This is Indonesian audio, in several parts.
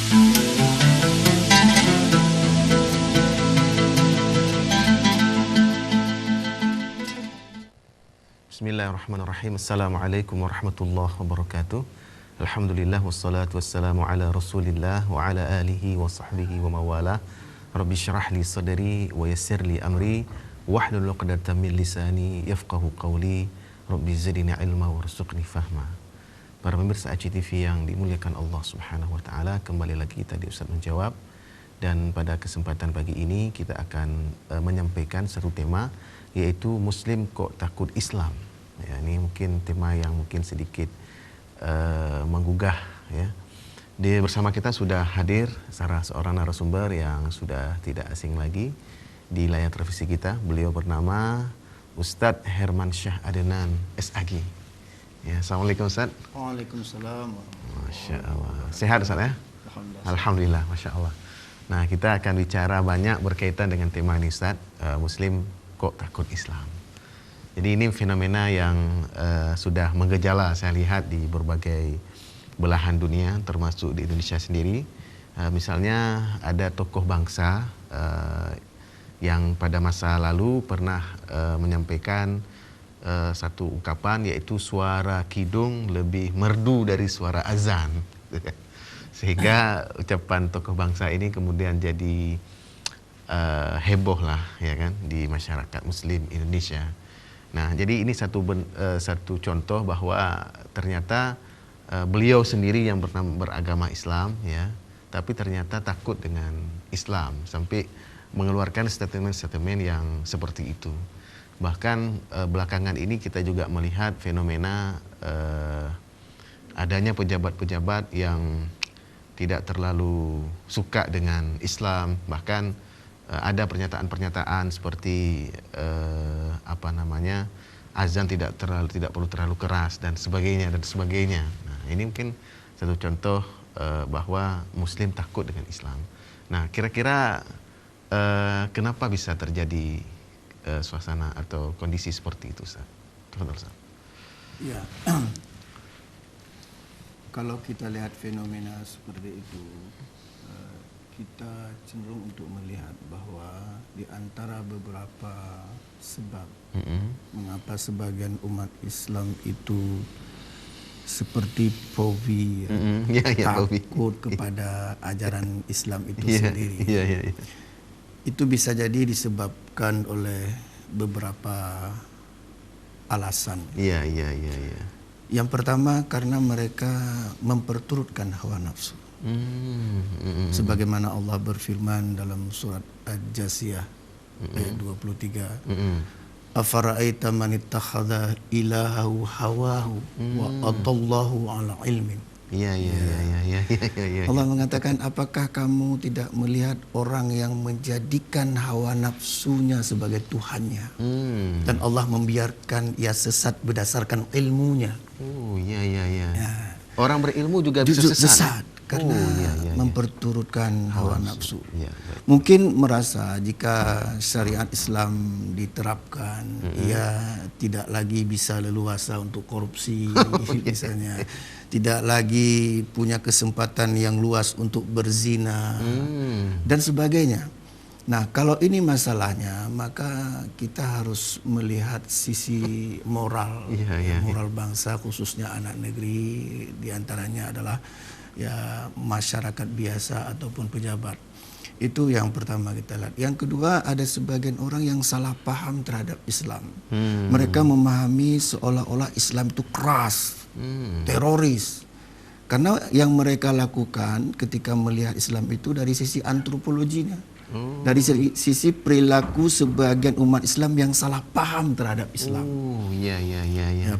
Bismillahirrahmanirrahim. Assalamualaikum warahmatullahi wabarakatuh. Alhamdulillah wassalatu wassalamu ala Rasulillah wa ala alihi wa sahbihi wa mawala. Rabbi syrah li sadri wa yassir li amri wahlul 'uqdatam min lisani yafqahu qawli. Rabbi zidni ilma warzuqni fahma. Para pemirsa ACTV yang dimuliakan Allah Subhanahu wa taala, kembali lagi kita di Ustaz Menjawab, dan pada kesempatan pagi ini kita akan menyampaikan satu tema, yaitu Muslim kok takut Islam. Ya, ini mungkin tema yang mungkin sedikit menggugah, ya. Bersama kita sudah hadir seorang narasumber yang sudah tidak asing lagi di layar televisi kita. Beliau bernama Ustadz Hermansyah Adnan SAG. Ya, Assalamualaikum Ustadz. Waalaikumsalam. Masya Allah. Sehat Ustadz ya? Alhamdulillah, Masya Allah. Nah, kita akan bicara banyak berkaitan dengan tema ini Ustadz, Muslim kok takut Islam. Jadi ini fenomena yang sudah menggejala saya lihat di berbagai belahan dunia, termasuk di Indonesia sendiri. Misalnya ada tokoh bangsa yang pada masa lalu pernah menyampaikan satu ungkapan, yaitu suara kidung lebih merdu dari suara azan. Sehingga ucapan tokoh bangsa ini kemudian jadi heboh lah, ya kan, di masyarakat Muslim Indonesia. Nah, jadi ini satu contoh bahwa ternyata beliau sendiri yang beragama Islam, ya, tapi ternyata takut dengan Islam sampai mengeluarkan statement-statement yang seperti itu. Bahkan belakangan ini kita juga melihat fenomena adanya pejabat-pejabat yang tidak terlalu suka dengan Islam. Bahkan ada pernyataan-pernyataan seperti azan tidak perlu terlalu keras dan sebagainya. Nah, ini mungkin satu contoh bahwa Muslim takut dengan Islam. Nah, kira-kira kenapa bisa terjadi suasana atau kondisi seperti itu, Ustaz? Ya, kalau kita lihat fenomena seperti itu, kita cenderung untuk melihat bahwa di antara beberapa sebab mengapa sebagian umat Islam itu seperti fobi, takut kepada ajaran Islam itu sendiri. Itu bisa jadi disebabkan oleh beberapa alasan. Yang pertama, karena mereka memperturutkan hawa nafsu. Sebagaimana Allah berfirman dalam surat Al-Jasiyah ayat 23, afara'aita man ittakhadha ilahahu hawahu wa adallahu ala ilmin. Allah mengatakan, apakah kamu tidak melihat orang yang menjadikan hawa nafsunya sebagai Tuhannya, dan Allah membiarkan ia sesat berdasarkan ilmunya. Orang berilmu juga bisa sesat karena memperturutkan hawa nafsu. Mungkin merasa jika syariat Islam diterapkan, ia tidak lagi bisa leluasa untuk korupsi, misalnya. Tidak lagi punya kesempatan yang luas untuk berzina, dan sebagainya. Nah, kalau ini masalahnya, maka kita harus melihat sisi moral, moral bangsa, khususnya anak negeri, diantaranya adalah ya masyarakat biasa ataupun pejabat. Itu yang pertama kita lihat. Yang kedua, ada sebagian orang yang salah paham terhadap Islam. Mereka memahami seolah-olah Islam itu keras, teroris. Karena yang mereka lakukan ketika melihat Islam itu dari sisi antropologinya. Dari sisi perilaku sebagian umat Islam yang salah paham terhadap Islam. Ya,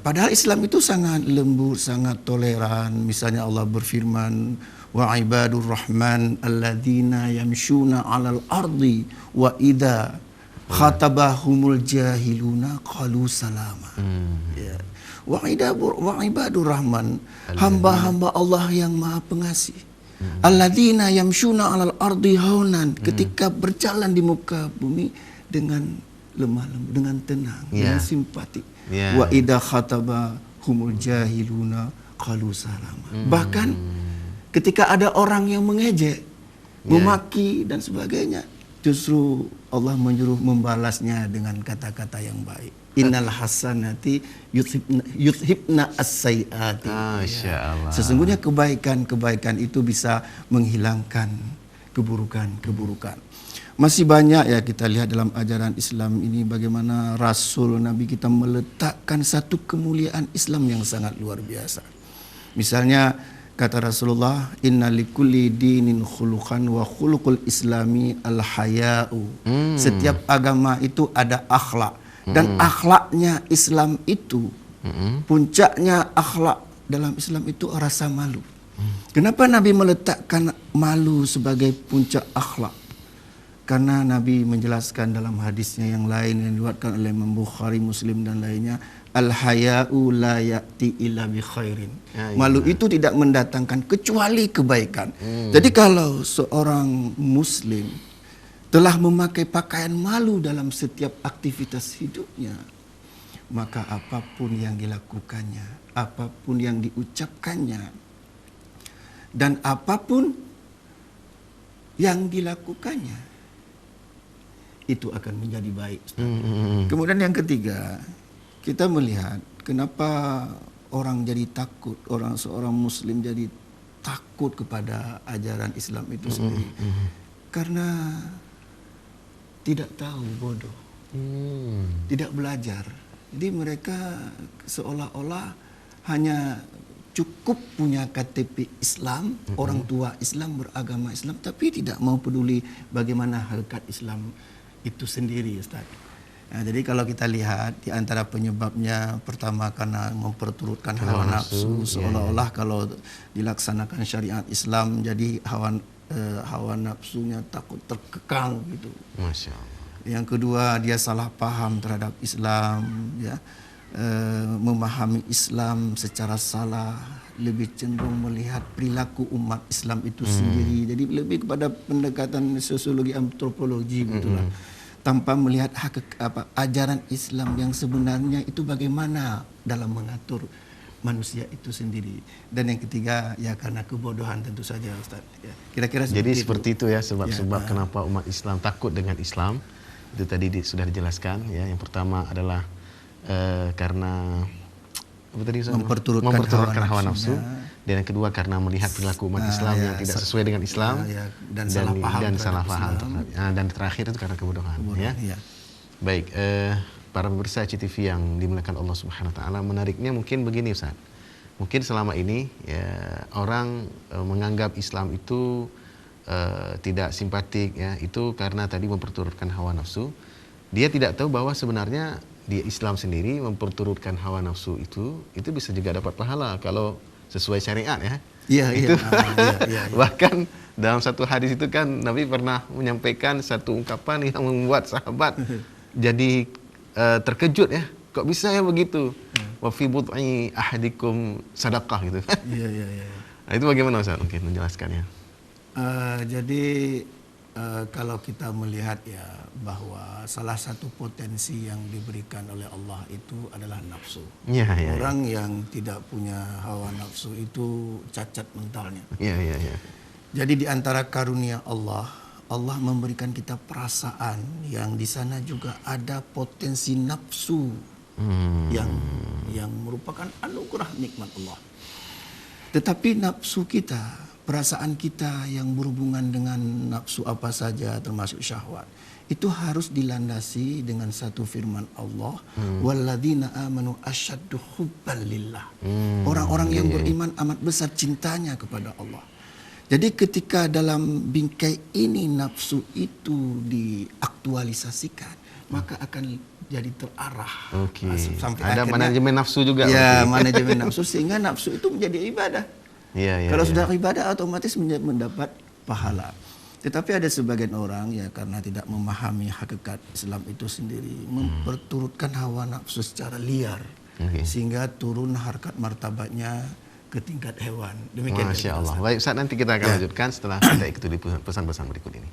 padahal Islam itu sangat lembut, sangat toleran. Misalnya Allah berfirman, wa ibadur rahman alladzina yamshuna 'alal ardi wa idza khatabahumul jahiluna qalu salama. Ya. Wa ibadur rahman, hamba-hamba Allah yang Maha Pengasih. Alladzina yamshuna 'alal ardi haunan, ketika berjalan di muka bumi dengan lemah lembut, dengan tenang, dengan simpati. Wa idza khatabahumul jahiluna qalu salama. Bahkan Ketika ada orang yang mengejek, memaki dan sebagainya, justru Allah menyuruh membalasnya dengan kata-kata yang baik. Innal hasanati yudhibna as-sayyiati. Masyaallah. Sesungguhnya kebaikan-kebaikan itu bisa menghilangkan keburukan-keburukan. Masih banyak ya kita lihat dalam ajaran Islam ini bagaimana Rasul Nabi kita meletakkan satu kemuliaan Islam yang sangat luar biasa. Misalnya kata Rasulullah, inna likulli dinin khuluqan wa khuluqul islami al-haya'u. Setiap agama itu ada akhlak. Dan akhlaknya Islam itu, puncaknya akhlak dalam Islam itu rasa malu. Kenapa Nabi meletakkan malu sebagai puncak akhlak? Karena Nabi menjelaskan dalam hadisnya yang lain yang diriwayatkan oleh Imam Bukhari, Muslim dan lainnya, al-haya'u la ya'ti illa bi khairin. Malu itu tidak mendatangkan kecuali kebaikan. Jadi kalau seorang muslim telah memakai pakaian malu dalam setiap aktivitas hidupnya, maka apapun yang dilakukannya, apapun yang diucapkannya, dan apapun yang dilakukannya, itu akan menjadi baik. Kemudian yang ketiga, kita melihat kenapa orang jadi takut, seorang muslim jadi takut kepada ajaran Islam itu sendiri. Karena tidak tahu, bodoh. Tidak belajar. Jadi mereka seolah-olah hanya cukup punya KTP Islam, orang tua Islam, beragama Islam, tapi tidak mau peduli bagaimana hakikat Islam itu sendiri, Ustaz. Nah, jadi kalau kita lihat di antara penyebabnya, pertama karena memperturutkan hawa nafsu, seolah-olah kalau dilaksanakan syariat Islam jadi hawa nafsunya takut terkekang gitu. Masya Allah. Yang kedua, dia salah paham terhadap Islam, ya, memahami Islam secara salah, lebih cenderung melihat perilaku umat Islam itu sendiri. Jadi lebih kepada pendekatan sosiologi antropologi begitulah. Tanpa melihat ajaran Islam yang sebenarnya itu bagaimana dalam mengatur manusia itu sendiri. Dan yang ketiga, ya karena kebodohan tentu saja, Ustaz. Ya, kira-kira seperti itu ya sebab-sebab kenapa umat Islam takut dengan Islam. Itu tadi sudah dijelaskan ya. Yang pertama adalah karena memperturutkan hawa nafsu. Dan yang kedua karena melihat perilaku umat Islam yang tidak sesuai dengan Islam dan salah paham dan terakhir itu karena kebodohan. Ya. Baik, para pemirsa CTV yang dimuliakan Allah Subhanahu Wa Taala, menariknya mungkin begini, Ustaz. Mungkin selama ini ya, orang menganggap Islam itu tidak simpatik ya, itu karena tadi memperturutkan hawa nafsu. Dia tidak tahu bahwa sebenarnya di Islam sendiri memperturutkan hawa nafsu itu bisa juga dapat pahala kalau sesuai syariat ya. Iya. Bahkan dalam satu hadis itu kan Nabi pernah menyampaikan satu ungkapan yang membuat sahabat jadi terkejut ya. Kok bisa ya begitu? Wa fi bud'i ahadikum sadaqah gitu. Iya. Nah, itu bagaimana Ustaz mungkin menjelaskannya? Jadi kalau kita melihat ya bahwa salah satu potensi yang diberikan oleh Allah itu adalah nafsu. Orang yang tidak punya hawa nafsu itu cacat mentalnya. Jadi di antara karunia Allah memberikan kita perasaan yang di sana juga ada potensi nafsu yang merupakan anugerah nikmat Allah. Tetapi nafsu kita, perasaan kita yang berhubungan dengan nafsu apa saja termasuk syahwat, itu harus dilandasi dengan satu firman Allah, walladzina amanu asyaddu hubban lillah. Orang-orang yang beriman amat besar cintanya kepada Allah. Jadi ketika dalam bingkai ini nafsu itu diaktualisasikan, maka akan jadi terarah. Sampai ada manajemen nafsu juga. Ya, manajemen nafsu sehingga nafsu itu menjadi ibadah. Kalau sudah ibadah otomatis mendapat pahala. Tetapi ada sebagian orang ya karena tidak memahami hakikat Islam itu sendiri, memperturutkan hawa nafsu secara liar, sehingga turun harkat martabatnya ke tingkat hewan. Demikian. Masya Allah. Baik, Ustaz, nanti kita akan lanjutkan setelah kita ikuti pesan-pesan berikut ini.